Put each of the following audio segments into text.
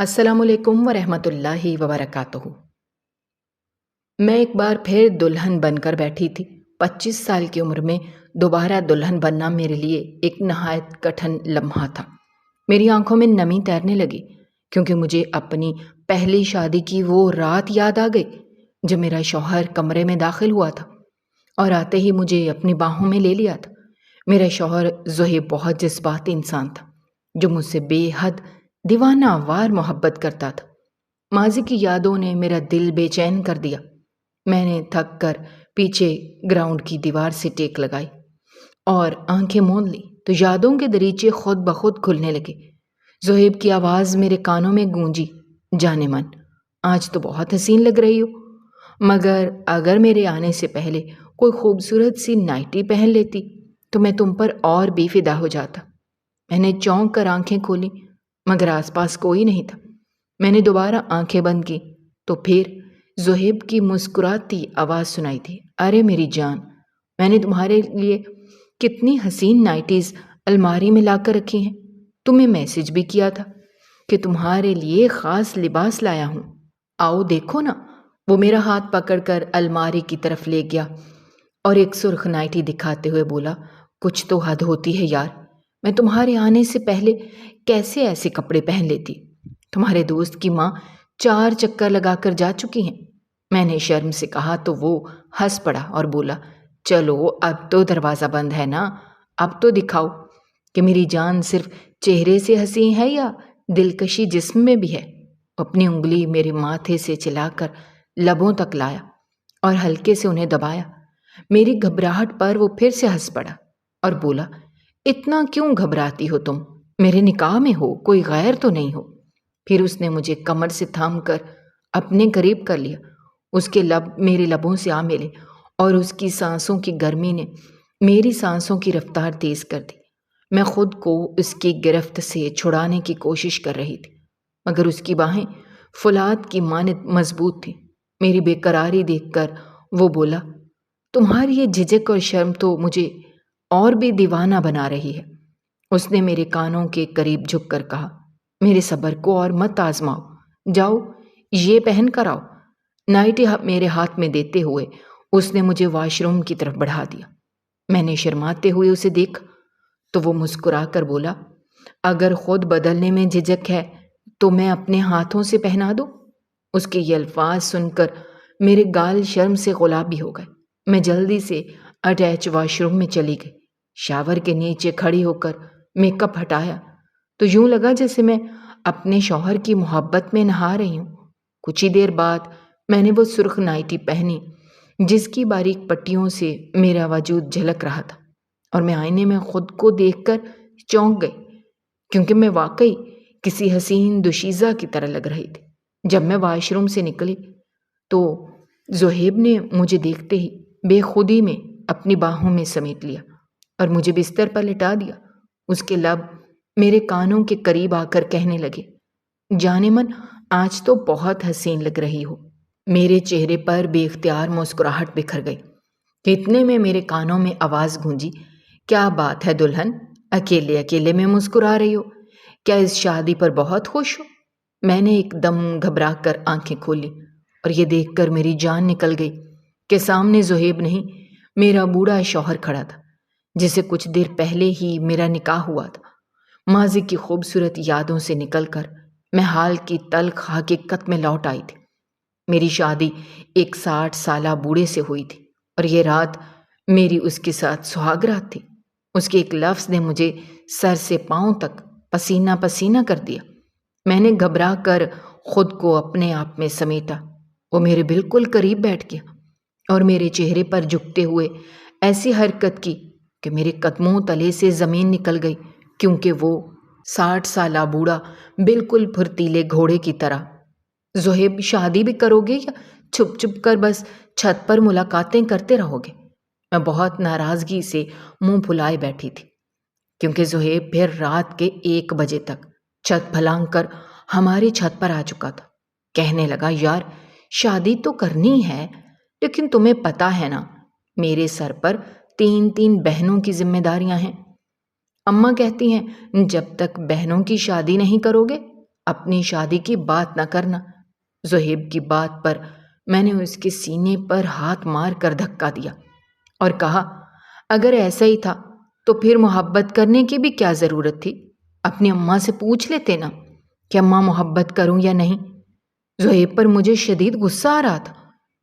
السلام علیکم ورحمۃ اللہ وبرکاتہ۔ میں ایک بار پھر دلہن بن کر بیٹھی تھی۔ 25 سال کی عمر میں دوبارہ دلہن بننا میرے لیے ایک نہایت کٹھن لمحہ تھا۔ میری آنکھوں میں نمی تیرنے لگی کیونکہ مجھے اپنی پہلی شادی کی وہ رات یاد آ گئی جب میرا شوہر کمرے میں داخل ہوا تھا اور آتے ہی مجھے اپنی باہوں میں لے لیا تھا۔ میرا شوہر زہیب بہت جذباتی انسان تھا جو مجھ سے بے حد دیوانہ وار محبت کرتا تھا۔ ماضی کی یادوں نے میرا دل بے چین کر دیا۔ میں نے تھک کر پیچھے گراؤنڈ کی دیوار سے ٹیک لگائی اور آنکھیں موند لی تو یادوں کے دریچے خود بخود کھلنے لگے۔ زہیب کی آواز میرے کانوں میں گونجی، جانے من آج تو بہت حسین لگ رہی ہو، مگر اگر میرے آنے سے پہلے کوئی خوبصورت سی نائٹی پہن لیتی تو میں تم پر اور بھی فدا ہو جاتا۔ میں نے چونک کر آنکھیں کھولی مگر آس پاس کوئی نہیں تھا۔ میں نے دوبارہ آنکھیں بند کی تو پھر زہیب کی مسکراتی آواز سنائی تھی، ارے میری جان، میں نے تمہارے لیے کتنی حسین نائٹیز الماری میں لا کر رکھی ہیں۔ تمہیں میسج بھی کیا تھا کہ تمہارے لیے خاص لباس لایا ہوں، آؤ دیکھو نا۔ وہ میرا ہاتھ پکڑ کر الماری کی طرف لے گیا اور ایک سرخ نائٹی دکھاتے ہوئے بولا، کچھ تو حد ہوتی ہے یار، میں تمہارے آنے سے پہلے کیسے ایسے کپڑے پہن لیتی؟ تمہارے دوست کی ماں 4 چکر لگا کر جا چکی ہیں۔ میں نے شرم سے کہا تو وہ ہنس پڑا اور بولا، چلو اب تو دروازہ بند ہے نا، اب تو دکھاؤ کہ میری جان صرف چہرے سے حسین ہے یا دلکشی جسم میں بھی ہے۔ اپنی انگلی میرے ماتھے سے چلا کر لبوں تک لایا اور ہلکے سے انہیں دبایا۔ میری گھبراہٹ پر وہ پھر سے ہنس پڑا اور بولا، اتنا کیوں گھبراتی ہو تم؟ میرے نکاح میں ہو، کوئی غیر تو نہیں ہو؟ پھر اس نے مجھے کمر سے تھام کر اپنے قریب کر لیا۔ اس کے لب میرے لبوں سے آ ملے اور اس کی سانسوں کی گرمی نے میری سانسوں کی رفتار تیز کر دی۔ میں خود کو اس کی گرفت سے چھڑانے کی کوشش کر رہی تھی مگر اس کی باہیں فولاد کی مانند مضبوط تھیں۔ میری بے قراری دیکھ کر وہ بولا، تمہاری یہ جھجک اور شرم تو مجھے اور بھی دیوانہ بنا رہی ہے۔ اس نے میرے کانوں کے قریب جھک کر کہا، میرے صبر کو اور مت آزماؤ، جاؤ یہ پہن کر آؤ۔ نائٹی میرے ہاتھ میں دیتے ہوئے اس نے مجھے واش روم کی طرف بڑھا دیا۔ میں نے شرماتے ہوئے اسے دیکھا تو وہ مسکرا کر بولا، اگر خود بدلنے میں جھجک ہے تو میں اپنے ہاتھوں سے پہنا دوں۔ اس کے یہ الفاظ سن کر میرے گال شرم سے گلابی ہو گئے۔ میں جلدی سے اٹیچ واش روم میں چلی گئی۔ شاور کے نیچے کھڑی ہو کر میک اپ ہٹایا تو یوں لگا جیسے میں اپنے شوہر کی محبت میں نہا رہی ہوں۔ کچھ ہی دیر بعد میں نے وہ سرخ نائٹی پہنی جس کی باریک پٹیوں سے میرا وجود جھلک رہا تھا اور میں آئینے میں خود کو دیکھ کر چونک گئی کیونکہ میں واقعی کسی حسین دوشیزہ کی طرح لگ رہی تھی۔ جب میں واش روم سے نکلی تو زہیب نے مجھے دیکھتے ہی بے خودی میں اپنی باہوں میں سمیٹ لیا اور مجھے بستر پر لٹا دیا۔ اس کے لب میرے کانوں کے قریب آ کر کہنے لگے، جانے من آج تو بہت حسین لگ رہی ہو۔ میرے چہرے پر بے اختیار مسکراہٹ بکھر گئی۔ اتنے میں میرے کانوں میں آواز گونجی، کیا بات ہے دلہن، اکیلے اکیلے میں مسکرا رہی ہو؟ کیا اس شادی پر بہت خوش ہو؟ میں نے ایک دم گھبرا کر آنکھیں کھولی اور یہ دیکھ کر میری جان نکل گئی کہ سامنے زہیب نہیں، میرا بوڑھا شوہر کھڑا تھا جسے کچھ دیر پہلے ہی میرا نکاح ہوا تھا۔ ماضی کی خوبصورت یادوں سے نکل کر میں حال کی تلخ حقیقت میں لوٹ آئی تھی۔ میری شادی ایک 60 سالہ بوڑھے سے ہوئی تھی اور یہ رات میری اس کے ساتھ سہاگ رات تھی۔ اس کے ایک لفظ نے مجھے سر سے پاؤں تک پسینہ پسینہ کر دیا۔ میں نے گھبرا کر خود کو اپنے آپ میں سمیٹا۔ وہ میرے بالکل قریب بیٹھ گیا اور میرے چہرے پر جھکتے ہوئے ایسی حرکت کی کہ میرے قدموں تلے سے زمین نکل گئی کیونکہ وہ 60 سالہ بوڑھا بالکل پھرتیلے گھوڑے کی طرح، زہیب شادی بھی کرو گے یا چھپ چھپ کر بس چھت پر ملاقاتیں کرتے رہو گے؟ میں بہت ناراضگی سے منہ پھلائے بیٹھی تھی کیونکہ زہیب پھر رات کے 1 بجے تک چھت پھلانگ کر ہماری چھت پر آ چکا تھا۔ کہنے لگا، یار شادی تو کرنی ہے لیکن تمہیں پتہ ہے نا میرے سر پر 3 بہنوں کی ذمہ داریاں ہیں۔ اماں کہتی ہیں جب تک بہنوں کی شادی نہیں کرو گے اپنی شادی کی بات نہ کرنا۔ زہیب کی بات پر میں نے اس کے سینے پر ہاتھ مار کر دھکا دیا اور کہا، اگر ایسا ہی تھا تو پھر محبت کرنے کی بھی کیا ضرورت تھی؟ اپنی اماں سے پوچھ لیتے نا کہ اماں محبت کروں یا نہیں۔ زہیب پر مجھے شدید غصہ آ رہا تھا۔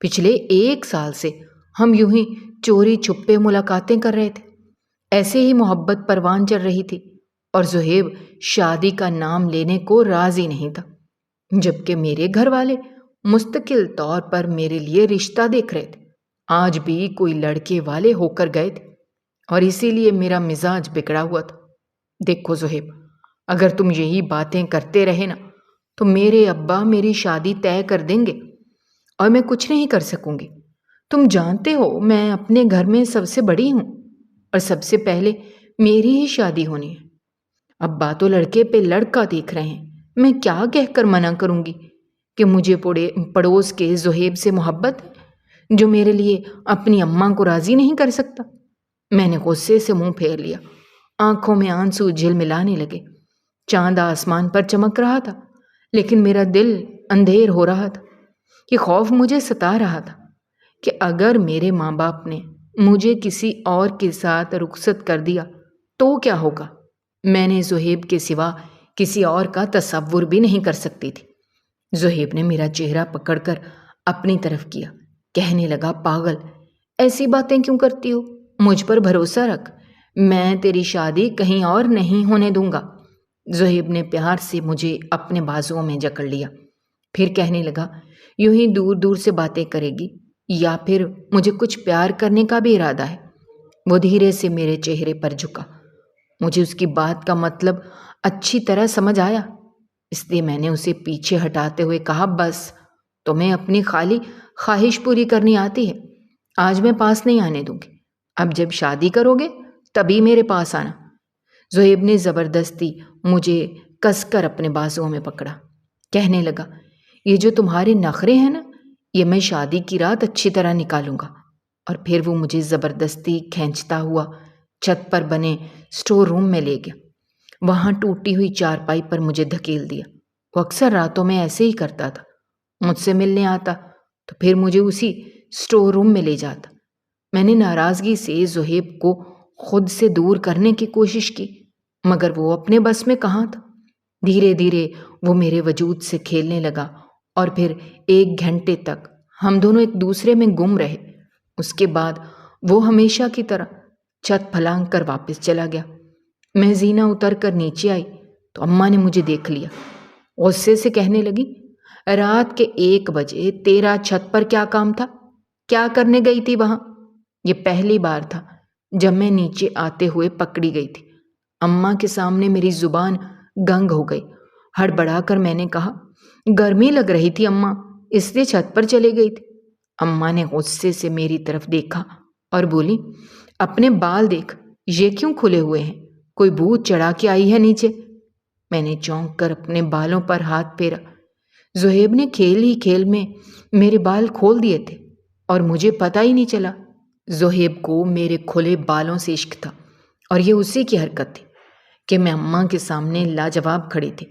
پچھلے 1 سال سے ہم یوں ہی چوری چھپے ملاقاتیں کر رہے تھے، ایسے ہی محبت پروان چڑھ رہی تھی، اور زہیب شادی کا نام لینے کو راضی نہیں تھا، جبکہ میرے گھر والے مستقل طور پر میرے لیے رشتہ دیکھ رہے تھے۔ آج بھی کوئی لڑکے والے ہو کر گئے تھے، اور اسی لیے میرا مزاج بگڑا ہوا تھا۔ دیکھو زہیب، اگر تم یہی باتیں کرتے رہے نا تو میرے ابا میری شادی طے کر دیں گے اور میں کچھ نہیں کر سکوں گی۔ تم جانتے ہو میں اپنے گھر میں سب سے بڑی ہوں اور سب سے پہلے میری ہی شادی ہونی ہے۔ ابا تو لڑکے پہ لڑکا دیکھ رہے ہیں، میں کیا کہہ کر منع کروں گی کہ مجھے پڑوس کے زہیب سے محبت ہے جو میرے لیے اپنی اماں کو راضی نہیں کر سکتا؟ میں نے غصے سے منہ پھیر لیا، آنکھوں میں آنسو جھلملانے لگے۔ چاند آسمان پر چمک رہا تھا، لیکن میرا دل اندھیر ہو رہا تھا۔ یہ خوف مجھے ستا رہا تھا کہ اگر میرے ماں باپ نے مجھے کسی اور کے ساتھ رخصت کر دیا تو کیا ہوگا؟ میں نے زہیب کے سوا کسی اور کا تصور بھی نہیں کر سکتی تھی۔ زہیب نے میرا چہرہ پکڑ کر اپنی طرف کیا، کہنے لگا، پاگل، ایسی باتیں کیوں کرتی ہو؟ مجھ پر بھروسہ رکھ، میں تیری شادی کہیں اور نہیں ہونے دوں گا۔ زہیب نے پیار سے مجھے اپنے بازوؤں میں جکڑ لیا، پھر کہنے لگا، یوں ہی دور دور سے باتیں کرے گی یا پھر مجھے کچھ پیار کرنے کا بھی ارادہ ہے؟ وہ دھیرے سے میرے چہرے پر جھکا۔ مجھے اس کی بات کا مطلب اچھی طرح سمجھ آیا، اس لیے میں نے اسے پیچھے ہٹاتے ہوئے کہا، بس تمہیں اپنی خالی خواہش پوری کرنی آتی ہے، آج میں پاس نہیں آنے دوں گی، اب جب شادی کرو گے تبھی میرے پاس آنا۔ زہیب نے زبردستی مجھے کس کر اپنے بازوؤں میں پکڑا، کہنے لگا، یہ جو تمہارے نخرے ہیں نا، یہ میں شادی کی رات اچھی طرح نکالوں گا۔ اور پھر وہ مجھے زبردستی کھینچتا ہوا چھت پر بنے اسٹور روم میں لے گیا۔ وہاں ٹوٹی ہوئی چارپائی پر مجھے دھکیل دیا۔ وہ اکثر راتوں میں ایسے ہی کرتا تھا، مجھ سے ملنے آتا تو پھر مجھے اسی اسٹور روم میں لے جاتا۔ میں نے ناراضگی سے زہیب کو خود سے دور کرنے کی کوشش کی، مگر وہ اپنے بس میں کہاں تھا۔ دھیرے دھیرے وہ میرے وجود سے کھیلنے لگا، اور پھر 1 گھنٹے تک ہم دونوں ایک دوسرے میں گم رہے۔ اس کے بعد وہ ہمیشہ کی طرح چھت پھلانگ کر واپس چلا گیا۔ میں زینہ اتر کر نیچے آئی تو اماں نے مجھے دیکھ لیا، غصے سے کہنے لگی، رات کے 1 بجے تیرا چھت پر کیا کام تھا؟ کیا کرنے گئی تھی وہاں؟ یہ پہلی بار تھا جب میں نیچے آتے ہوئے پکڑی گئی تھی۔ اماں کے سامنے میری زبان گنگ ہو گئی۔ ہڑبڑا کر میں نے کہا، گرمی لگ رہی تھی اماں، اس لیے چھت پر چلے گئی تھی۔ اماں نے غصے سے میری طرف دیکھا اور بولی، اپنے بال دیکھ، یہ کیوں کھلے ہوئے ہیں؟ کوئی بھوت چڑھا کے آئی ہے نیچے؟ میں نے چونک کر اپنے بالوں پر ہاتھ پھیرا۔ زہیب نے کھیل ہی کھیل میں میرے بال کھول دیے تھے اور مجھے پتہ ہی نہیں چلا۔ زہیب کو میرے کھلے بالوں سے عشق تھا، اور یہ اسی کی حرکت تھی کہ میں اماں کے سامنے لاجواب کھڑی تھی۔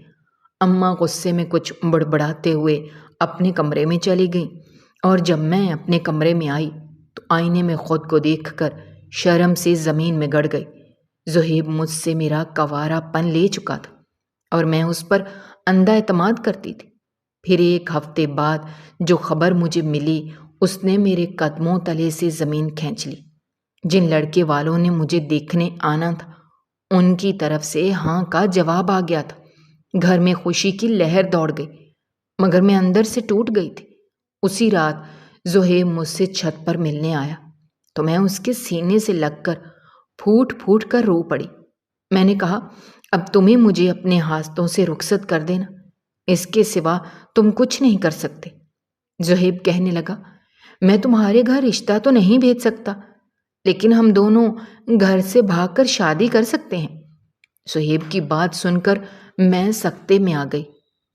اماں غصے میں کچھ بڑبڑاتے ہوئے اپنے کمرے میں چلی گئیں، اور جب میں اپنے کمرے میں آئی تو آئینے میں خود کو دیکھ کر شرم سے زمین میں گڑ گئی۔ زہیب مجھ سے میرا کنوارا پن لے چکا تھا اور میں اس پر اندھا اعتماد کرتی تھی۔ پھر 1 ہفتے بعد جو خبر مجھے ملی اس نے میرے قدموں تلے سے زمین کھینچ لی۔ جن لڑکے والوں نے مجھے دیکھنے آنا تھا ان کی طرف سے ہاں کا جواب آ گیا تھا۔ گھر میں خوشی کی لہر دوڑ گئی، مگر میں اندر سے ٹوٹ گئی تھی۔ اسی رات زہیب مجھ سے چھت پر ملنے آیا تو میں اس کے سینے سے لگ کر پھوٹ پھوٹ کر رو پڑی۔ میں نے کہا، اب تمہیں مجھے اپنے ہاتھوں سے رخصت کر دینا، اس کے سوا تم کچھ نہیں کر سکتے۔ زہیب کہنے لگا، میں تمہارے گھر رشتہ تو نہیں بھیج سکتا، لیکن ہم دونوں گھر سے بھاگ کر شادی کر سکتے ہیں۔ زہیب کی بات سن کر میں سکتے میں آ گئی۔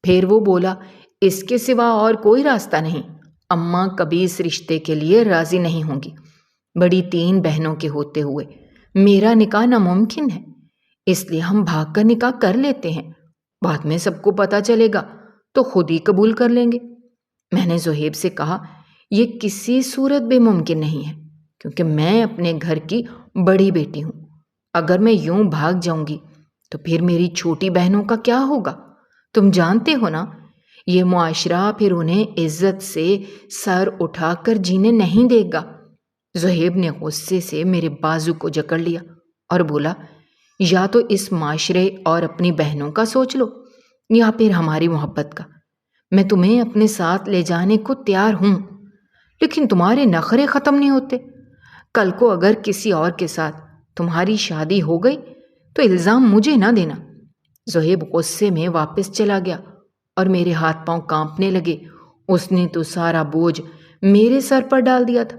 پھر وہ بولا، اس کے سوا اور کوئی راستہ نہیں، اماں کبھی اس رشتے کے لیے راضی نہیں ہوں گی۔ بڑی 3 بہنوں کے ہوتے ہوئے میرا نکاح ناممکن ہے، اس لیے ہم بھاگ کر نکاح کر لیتے ہیں بعد میں سب کو پتہ چلے گا تو خود ہی قبول کر لیں گے۔ میں نے زہیب سے کہا، یہ کسی صورت بھی ممکن نہیں ہے، کیونکہ میں اپنے گھر کی بڑی بیٹی ہوں۔ اگر میں یوں بھاگ جاؤں گی تو پھر میری چھوٹی بہنوں کا کیا ہوگا؟ تم جانتے ہو نا، یہ معاشرہ پھر انہیں عزت سے سر اٹھا کر جینے نہیں دے گا۔ زہیب نے غصے سے میرے بازو کو جکڑ لیا اور بولا، یا تو اس معاشرے اور اپنی بہنوں کا سوچ لو، یا پھر ہماری محبت کا۔ میں تمہیں اپنے ساتھ لے جانے کو تیار ہوں، لیکن تمہارے نخرے ختم نہیں ہوتے۔ کل کو اگر کسی اور کے ساتھ تمہاری شادی ہو گئی تو الزام مجھے نہ دینا۔ زہیب غصے میں واپس چلا گیا اور میرے ہاتھ پاؤں کانپنے لگے۔ اس نے تو سارا بوجھ میرے سر پر ڈال دیا تھا،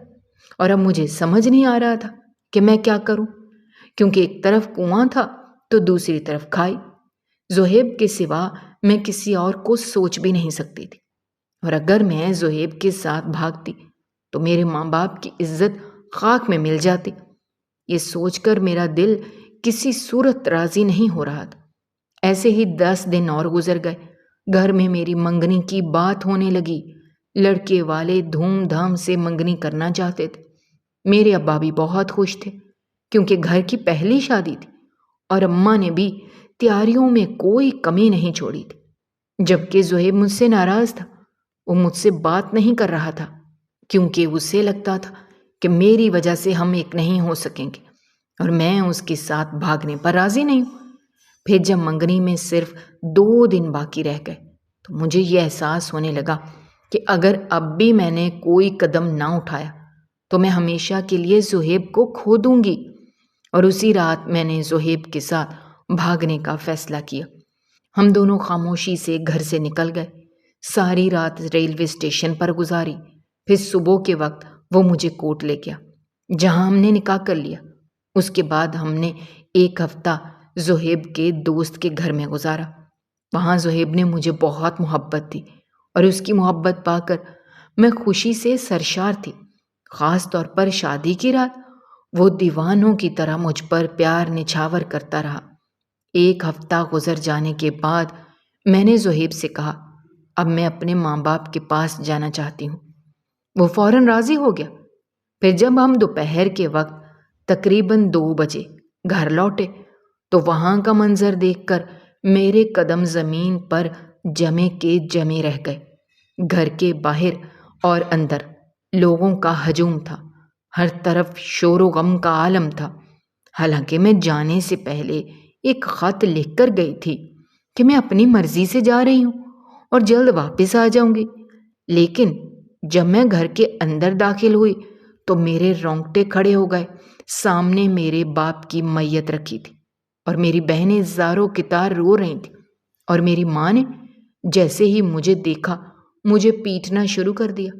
اور اب مجھے سمجھ نہیں آ رہا تھا کہ میں کیا کروں، کیونکہ ایک طرف کنواں تھا تو دوسری طرف کھائی۔ زہیب کے سوا میں کسی اور کو سوچ بھی نہیں سکتی تھی، اور اگر میں زہیب کے ساتھ بھاگتی تو میرے ماں باپ کی عزت خاک میں مل جاتی۔ یہ سوچ کر میرا دل کسی صورت راضی نہیں ہو رہا تھا۔ ایسے ہی 10 دن اور گزر گئے۔ گھر میں میری منگنی کی بات ہونے لگی۔ لڑکے والے دھوم دھام سے منگنی کرنا چاہتے تھے۔ میرے ابا بھی بہت خوش تھے، کیونکہ گھر کی پہلی شادی تھی، اور اماں نے بھی تیاریوں میں کوئی کمی نہیں چھوڑی تھی۔ جبکہ زہیب مجھ سے ناراض تھا۔ وہ مجھ سے بات نہیں کر رہا تھا، کیونکہ اسے لگتا تھا کہ میری وجہ سے ہم ایک نہیں ہو سکیں گے، اور میں اس کے ساتھ بھاگنے پر راضی نہیں ہوں۔ پھر جب منگنی میں صرف 2 دن باقی رہ گئے تو مجھے یہ احساس ہونے لگا کہ اگر اب بھی میں نے کوئی قدم نہ اٹھایا تو میں ہمیشہ کے لیے زہیب کو کھو دوں گی۔ اور اسی رات میں نے زہیب کے ساتھ بھاگنے کا فیصلہ کیا۔ ہم دونوں خاموشی سے گھر سے نکل گئے، ساری رات ریلوے اسٹیشن پر گزاری۔ پھر صبح کے وقت وہ مجھے کوٹ لے گیا، جہاں ہم نے نکاح کر لیا۔ اس کے بعد ہم نے 1 ہفتہ زہیب کے دوست کے گھر میں گزارا۔ وہاں زہیب نے مجھے بہت محبت دی، اور اس کی محبت پا کر میں خوشی سے سرشار تھی۔ خاص طور پر شادی کی رات وہ دیوانوں کی طرح مجھ پر پیار نچھاور کرتا رہا۔ 1 ہفتہ گزر جانے کے بعد میں نے زہیب سے کہا، اب میں اپنے ماں باپ کے پاس جانا چاہتی ہوں۔ وہ فوراً راضی ہو گیا۔ پھر جب ہم دوپہر کے وقت تقریباً 2 بجے گھر لوٹے تو وہاں کا منظر دیکھ کر میرے قدم زمین پر جمے کے جمے رہ گئے۔ گھر کے باہر اور اندر لوگوں کا ہجوم تھا، ہر طرف شور و غم کا عالم تھا۔ حالانکہ میں جانے سے پہلے ایک خط لکھ کر گئی تھی کہ میں اپنی مرضی سے جا رہی ہوں اور جلد واپس آ جاؤں گی، لیکن جب میں گھر کے اندر داخل ہوئی تو میرے رونگٹے کھڑے ہو گئے۔ سامنے میرے باپ کی میت رکھی تھی، اور میری بہنیں زاروں کی طرح رو رہی تھیں، اور میری ماں نے جیسے ہی مجھے دیکھا مجھے پیٹنا شروع کر دیا۔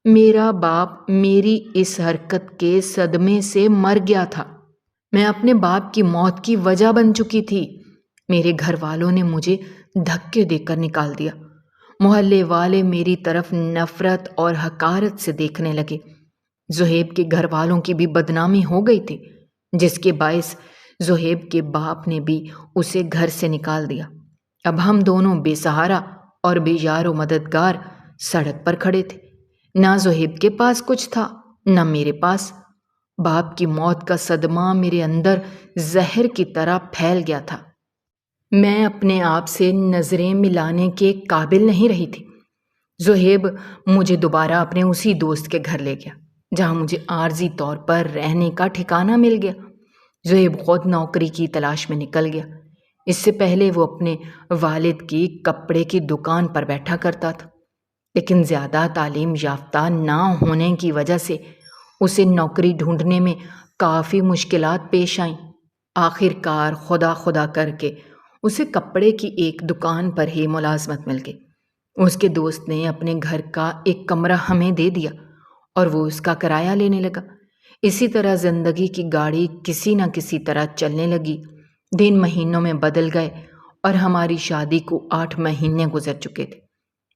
میرا باپ میری اس حرکت کے صدمے سے مر گیا تھا۔ میں اپنے باپ کی موت کی وجہ بن چکی تھی۔ میرے گھر والوں نے مجھے دھکے دے کر نکال دیا۔ محلے والے میری طرف نفرت اور حقارت سے دیکھنے لگے۔ زہیب کے گھر والوں کی بھی بدنامی ہو گئی تھی، جس کے باعث زہیب کے باپ نے بھی اسے گھر سے نکال دیا۔ اب ہم دونوں بے سہارا اور بے یار و مددگار سڑک پر کھڑے تھے۔ نہ زہیب کے پاس کچھ تھا، نہ میرے پاس۔ باپ کی موت کا صدمہ میرے اندر زہر کی طرح پھیل گیا تھا۔ میں اپنے آپ سے نظریں ملانے کے قابل نہیں رہی تھی۔ زہیب مجھے دوبارہ اپنے اسی دوست کے گھر لے گیا، جہاں مجھے عارضی طور پر رہنے کا ٹھکانہ مل گیا۔ زہیب خود نوکری کی تلاش میں نکل گیا۔ اس سے پہلے وہ اپنے والد کی کپڑے کی دکان پر بیٹھا کرتا تھا، لیکن زیادہ تعلیم یافتہ نہ ہونے کی وجہ سے اسے نوکری ڈھونڈنے میں کافی مشکلات پیش آئیں۔ آخر کار خدا خدا کر کے اسے کپڑے کی ایک دکان پر ہی ملازمت مل گئی۔ اس کے دوست نے اپنے گھر کا ایک کمرہ ہمیں دے دیا اور وہ اس کا کرایہ لینے لگا۔ اسی طرح زندگی کی گاڑی کسی نہ کسی طرح چلنے لگی۔ دن مہینوں میں بدل گئے اور ہماری شادی کو 8 مہینے گزر چکے تھے،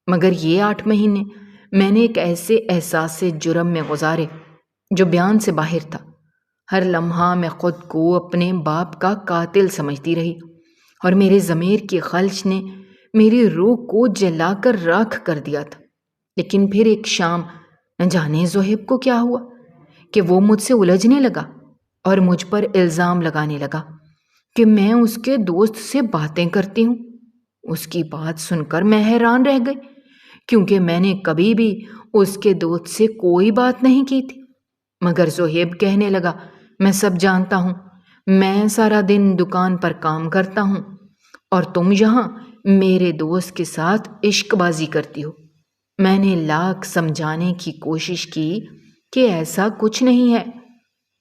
مگر یہ 8 مہینے میں نے ایک ایسے احساس سے جرم میں گزارے جو بیان سے باہر تھا۔ ہر لمحہ میں خود کو اپنے باپ کا قاتل سمجھتی رہی۔ اور میرے ضمیر کی خلش نے میری روح کو جلا کر راکھ کر دیا تھا۔ لیکن پھر ایک شام نہ جانے زہیب کو کیا ہوا کہ وہ مجھ سے الجھنے لگا اور مجھ پر الزام لگانے لگا کہ میں اس کے دوست سے باتیں کرتی ہوں۔ اس کی بات سن کر میں حیران رہ گئی، کیونکہ میں نے کبھی بھی اس کے دوست سے کوئی بات نہیں کی تھی۔ مگر زہیب کہنے لگا، میں سب جانتا ہوں، میں سارا دن دکان پر کام کرتا ہوں اور تم یہاں میرے دوست کے ساتھ عشق بازی کرتی ہو۔ میں نے لاکھ سمجھانے کی کوشش کی کہ ایسا کچھ نہیں ہے،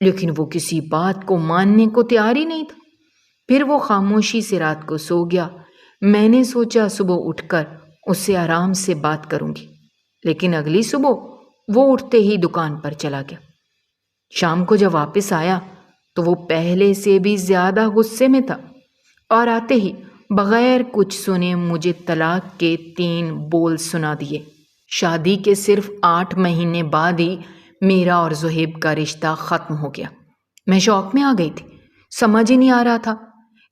لیکن وہ کسی بات کو ماننے کو تیار ہی نہیں تھا۔ پھر وہ خاموشی سے رات کو سو گیا۔ میں نے سوچا صبح اٹھ کر اس سے آرام سے بات کروں گی، لیکن اگلی صبح وہ اٹھتے ہی دکان پر چلا گیا۔ شام کو جب واپس آیا تو وہ پہلے سے بھی زیادہ غصے میں تھا، اور آتے ہی بغیر کچھ سنے مجھے طلاق کے 3 بول سنا دیے۔ شادی کے صرف 8 مہینے بعد ہی میرا اور زہیب کا رشتہ ختم ہو گیا۔ میں شوق میں آ گئی تھی، سمجھ ہی نہیں آ رہا تھا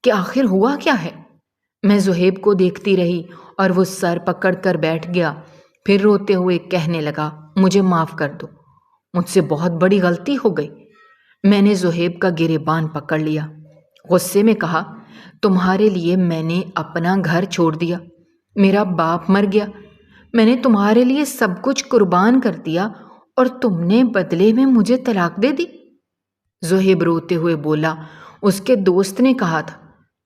کہ آخر ہوا کیا ہے۔ میں زہیب کو دیکھتی رہی اور وہ سر پکڑ کر بیٹھ گیا۔ پھر روتے ہوئے کہنے لگا، مجھے معاف کر دو، مجھ سے بہت بڑی غلطی ہو گئی۔ میں نے زہیب کا گریبان پکڑ لیا، غصے میں کہا، تمہارے لیے میں نے اپنا گھر چھوڑ دیا، میرا باپ مر گیا، میں نے تمہارے لیے سب کچھ قربان کر دیا اور تم نے بدلے میں مجھے طلاق دے دی۔ زہیب روتے ہوئے بولا، اس کے دوست نے کہا تھا،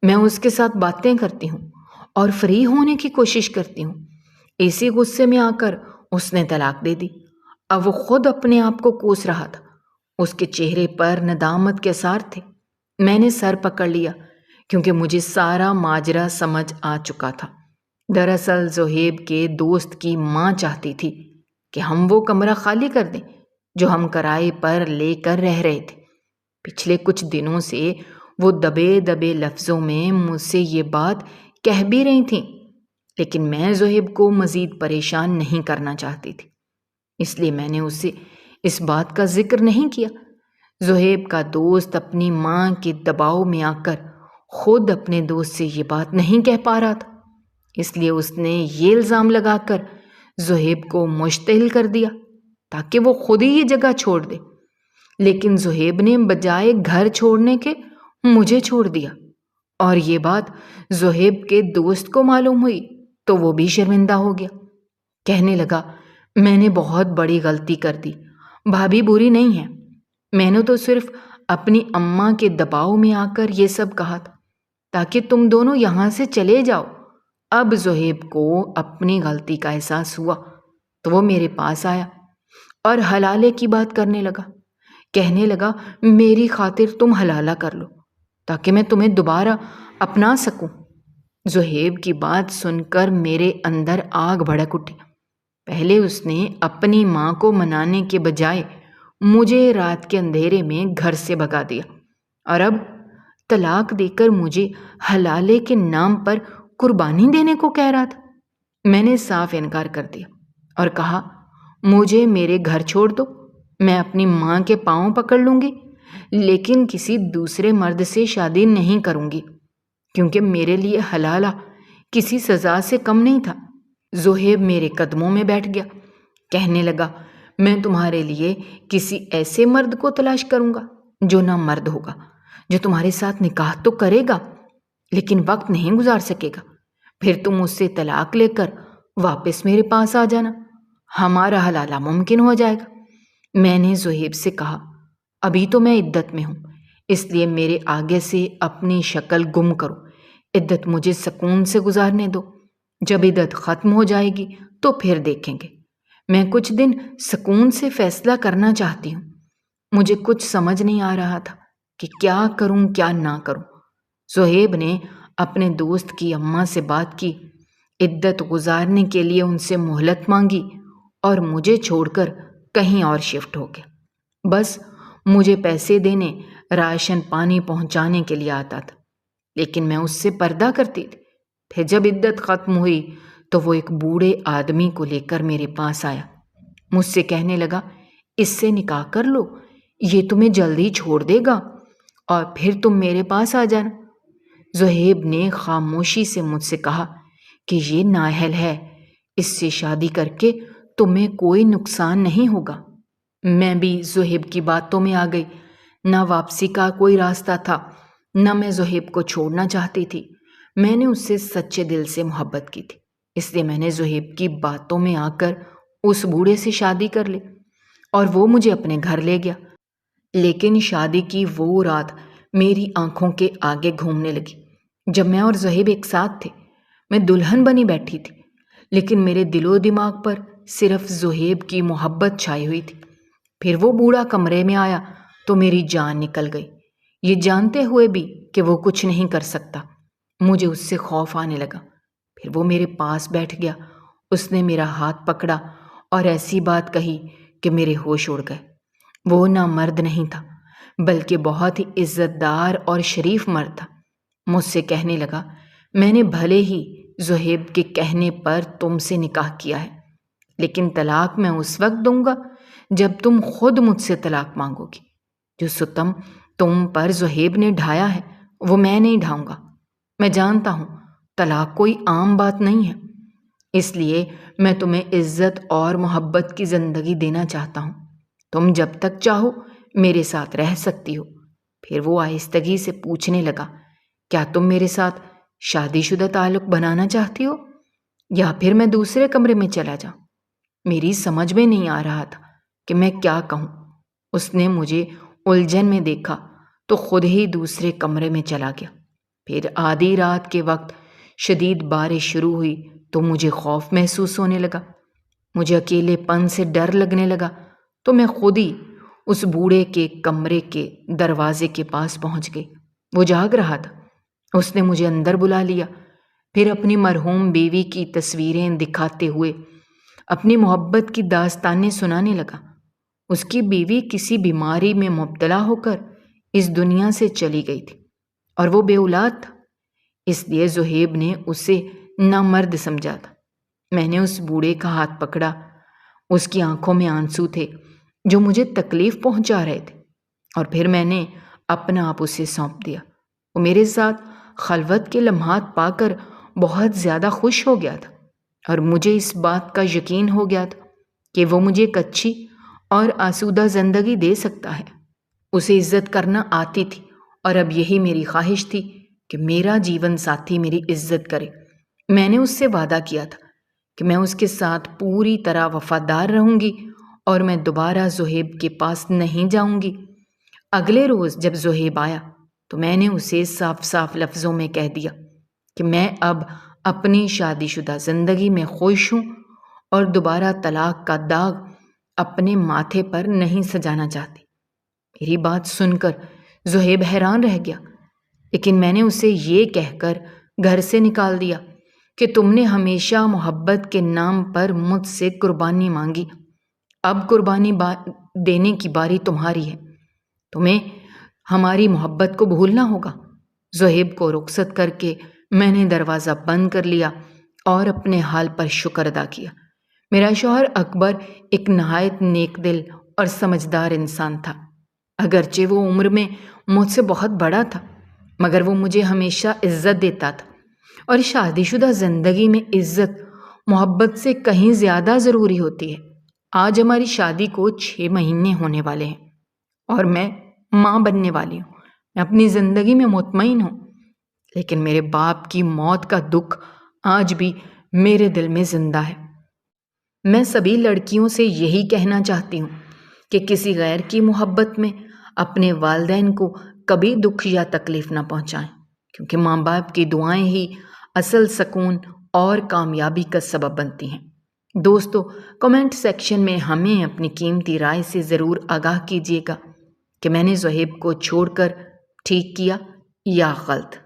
میں اس کے ساتھ باتیں کرتی ہوں اور فری ہونے کی کوشش کرتی ہوں، اسی غصے میں آ کر اس نے طلاق دے دی۔ اب وہ خود اپنے آپ کو کوس رہا تھا، اس کے چہرے پر ندامت کے اثار تھے۔ میں نے سر پکڑ لیا کیونکہ مجھے سارا ماجرا سمجھ آ چکا تھا۔ دراصل زہیب کے دوست کی ماں چاہتی تھی کہ ہم وہ کمرہ خالی کر دیں جو ہم کرائے پر لے کر رہ رہے تھے۔ پچھلے کچھ دنوں سے وہ دبے دبے لفظوں میں مجھ سے یہ بات کہہ بھی رہی تھیں، لیکن میں زہیب کو مزید پریشان نہیں کرنا چاہتی تھی، اس لیے میں نے اسے اس بات کا ذکر نہیں کیا۔ زہیب کا دوست اپنی ماں کے دباؤ میں آ کر خود اپنے دوست سے یہ بات نہیں کہہ پا رہا تھا، اس لیے اس نے یہ الزام لگا کر زہیب کو مشتعل کر دیا تاکہ وہ خود ہی یہ جگہ چھوڑ دے۔ لیکن زہیب نے بجائے گھر چھوڑنے کے مجھے چھوڑ دیا، اور یہ بات زہیب کے دوست کو معلوم ہوئی تو وہ بھی شرمندہ ہو گیا۔ کہنے لگا، میں نے بہت بڑی غلطی کر دی، بھابھی بری نہیں ہے، میں نے تو صرف اپنی اماں کے دباؤ میں آ کر یہ سب کہا تھا تاکہ تم دونوں یہاں سے چلے جاؤ۔ اب زہیب کو اپنی غلطی کا احساس ہوا تو وہ میرے پاس آیا اور حلالے کی بات کرنے لگا۔ کہنے لگا، میری خاطر تم حلالہ کر لو تاکہ میں تمہیں دوبارہ اپنا سکوں۔ زہیب کی بات سن کر میرے اندر آگ بھڑک اٹھی۔ پہلے اس نے اپنی ماں کو منانے کے بجائے مجھے رات کے اندھیرے میں گھر سے بھگا دیا، اور اب طلاق دے کر مجھے حلالے کے نام پر قربانی دینے کو کہہ رہا تھا۔ میں نے صاف انکار کر دیا اور کہا، مجھے میرے گھر چھوڑ دو، میں اپنی ماں کے پاؤں پکڑ لوں گی، لیکن کسی دوسرے مرد سے شادی نہیں کروں گی، کیونکہ میرے لیے حلالہ کسی سزا سے کم نہیں تھا۔ زہیب میرے قدموں میں بیٹھ گیا، کہنے لگا، میں تمہارے لیے کسی ایسے مرد کو تلاش کروں گا جو نہ مرد ہوگا، جو تمہارے ساتھ نکاح تو کرے گا لیکن وقت نہیں گزار سکے گا، پھر تم اس سے طلاق لے کر واپس میرے پاس آ جانا، ہمارا حلالہ ممکن ہو جائے گا۔ میں نے زہیب سے کہا، ابھی تو میں عدت میں ہوں، اس لیے میرے آگے سے اپنی شکل گم کرو، عدت مجھے سکون سے گزارنے دو، جب عدت ختم ہو جائے گی تو پھر دیکھیں گے۔ میں کچھ دن سکون سے فیصلہ کرنا چاہتی ہوں، مجھے کچھ سمجھ نہیں آ رہا تھا کہ کیا کروں کیا نہ کروں۔ زہیب نے اپنے دوست کی اماں سے بات کی، عدت گزارنے کے لیے ان سے مہلت مانگی اور مجھے چھوڑ کر کہیں اور شفٹ ہو گیا۔ بس مجھے پیسے دینے، راشن پانی پہنچانے کے لیے آتا تھا، لیکن میں اس سے پردہ کرتی تھی۔ پھر جب عدت ختم ہوئی تو وہ ایک بوڑھے آدمی کو لے کر میرے پاس آیا، مجھ سے کہنے لگا، اس سے نکاح کر لو، یہ تمہیں جلدی چھوڑ دے گا اور پھر تم میرے پاس آ جانا۔ زہیب نے خاموشی سے مجھ سے کہا کہ یہ نااہل ہے، اس سے شادی کر کے تمہیں کوئی نقصان نہیں ہوگا۔ میں بھی زہیب کی باتوں میں آ گئی۔ نہ واپسی کا کوئی راستہ تھا، نہ میں زہیب کو چھوڑنا چاہتی تھی۔ میں نے اس سے سچے دل سے محبت کی تھی، اس لیے میں نے زہیب کی باتوں میں آ کر اس بوڑھے سے شادی کر لی اور وہ مجھے اپنے گھر لے گیا۔ لیکن شادی کی وہ رات میری آنکھوں کے آگے گھومنے لگی جب میں اور زہیب ایک ساتھ تھے۔ میں دلہن بنی بیٹھی تھی، لیکن میرے دل و دماغ پر صرف زہیب کی محبت چھائی ہوئی تھی۔ پھر وہ بوڑھا کمرے میں آیا تو میری جان نکل گئی، یہ جانتے ہوئے بھی کہ وہ کچھ نہیں کر سکتا۔ مجھے اس سے خوف آنے لگا۔ پھر وہ میرے پاس بیٹھ گیا، اس نے میرا ہاتھ پکڑا اور ایسی بات کہی کہ میرے ہوش اڑ گئے۔ وہ نہ مرد نہیں تھا، بلکہ بہت ہی عزت دار اور شریف مرد تھا۔ مجھ سے کہنے لگا، میں نے بھلے ہی زہیب کے کہنے پر تم سے نکاح کیا ہے، لیکن طلاق میں اس وقت دوں گا جب تم خود مجھ سے طلاق مانگو گی۔ جو ستم تم پر زہیب نے ڈھایا ہے وہ میں نہیں ڈھاؤں گا۔ میں جانتا ہوں طلاق کوئی عام بات نہیں ہے، اس لیے میں تمہیں عزت اور محبت کی زندگی دینا چاہتا ہوں۔ تم جب تک چاہو میرے ساتھ رہ سکتی ہو۔ پھر وہ آہستگی سے پوچھنے لگا، کیا تم میرے ساتھ شادی شدہ تعلق بنانا چاہتی ہو یا پھر میں دوسرے کمرے میں چلا جاؤں؟ میری سمجھ میں نہیں آ رہا تھا کہ میں کیا کہوں۔ اس نے مجھے الجھن میں دیکھا تو خود ہی دوسرے کمرے میں چلا گیا۔ پھر آدھی رات کے وقت شدید بارش شروع ہوئی تو مجھے خوف محسوس ہونے لگا، مجھے اکیلے پن سے ڈر لگنے لگا، تو میں خود ہی اس بوڑھے کے کمرے کے دروازے کے پاس پہنچ گئی۔ وہ جاگ رہا تھا، اس نے مجھے اندر بلا لیا، پھر اپنی مرحوم بیوی کی تصویریں دکھاتے ہوئے اپنی محبت کی داستانیں سنانے لگا۔ اس کی بیوی کسی بیماری میں مبتلا ہو کر اس دنیا سے چلی گئی تھی اور وہ بے اولاد تھا، اس لیے زہیب نے اسے نامرد سمجھا تھا۔ میں نے اس بوڑھے کا ہاتھ پکڑا، اس کی آنکھوں میں آنسو تھے جو مجھے تکلیف پہنچا رہے تھے، اور پھر میں نے اپنا آپ اسے سونپ دیا۔ وہ میرے ساتھ خلوت کے لمحات پا کر بہت زیادہ خوش ہو گیا تھا، اور مجھے اس بات کا یقین ہو گیا تھا کہ وہ مجھے ایک اچھی اور آسودہ زندگی دے سکتا ہے۔ اسے عزت کرنا آتی تھی، اور اب یہی میری خواہش تھی کہ میرا جیون ساتھی میری عزت کرے۔ میں نے اس سے وعدہ کیا تھا کہ میں اس کے ساتھ پوری طرح وفادار رہوں گی اور میں دوبارہ زہیب کے پاس نہیں جاؤں گی۔ اگلے روز جب زہیب آیا تو میں نے اسے صاف صاف لفظوں میں کہہ دیا کہ میں اب اپنی شادی شدہ زندگی میں خوش ہوں اور دوبارہ طلاق کا داغ اپنے ماتھے پر نہیں سجانا چاہتی۔ میری بات سن کر زہیب حیران رہ گیا، لیکن میں نے اسے یہ کہہ کر گھر سے نکال دیا کہ تم نے ہمیشہ محبت کے نام پر مجھ سے قربانی مانگی، اب قربانی دینے کی باری تمہاری ہے، تمہیں ہماری محبت کو بھولنا ہوگا۔ زہیب کو رخصت کر کے میں نے دروازہ بند کر لیا اور اپنے حال پر شکر ادا کیا۔ میرا شوہر اکبر ایک نہایت نیک دل اور سمجھدار انسان تھا۔ اگرچہ وہ عمر میں مجھ سے بہت بڑا تھا، مگر وہ مجھے ہمیشہ عزت دیتا تھا، اور شادی شدہ زندگی میں عزت محبت سے کہیں زیادہ ضروری ہوتی ہے۔ آج ہماری شادی کو 6 مہینے ہونے والے ہیں اور میں ماں بننے والی ہوں۔ میں اپنی زندگی میں مطمئن ہوں، لیکن میرے باپ کی موت کا دکھ آج بھی میرے دل میں زندہ ہے۔ میں سبھی لڑکیوں سے یہی کہنا چاہتی ہوں کہ کسی غیر کی محبت میں اپنے والدین کو کبھی دکھ یا تکلیف نہ پہنچائیں، کیونکہ ماں باپ کی دعائیں ہی اصل سکون اور کامیابی کا سبب بنتی ہیں۔ دوستو، کمنٹ سیکشن میں ہمیں اپنی قیمتی رائے سے ضرور آگاہ کیجیے گا کہ میں نے زہیب کو چھوڑ کر ٹھیک کیا یا غلط۔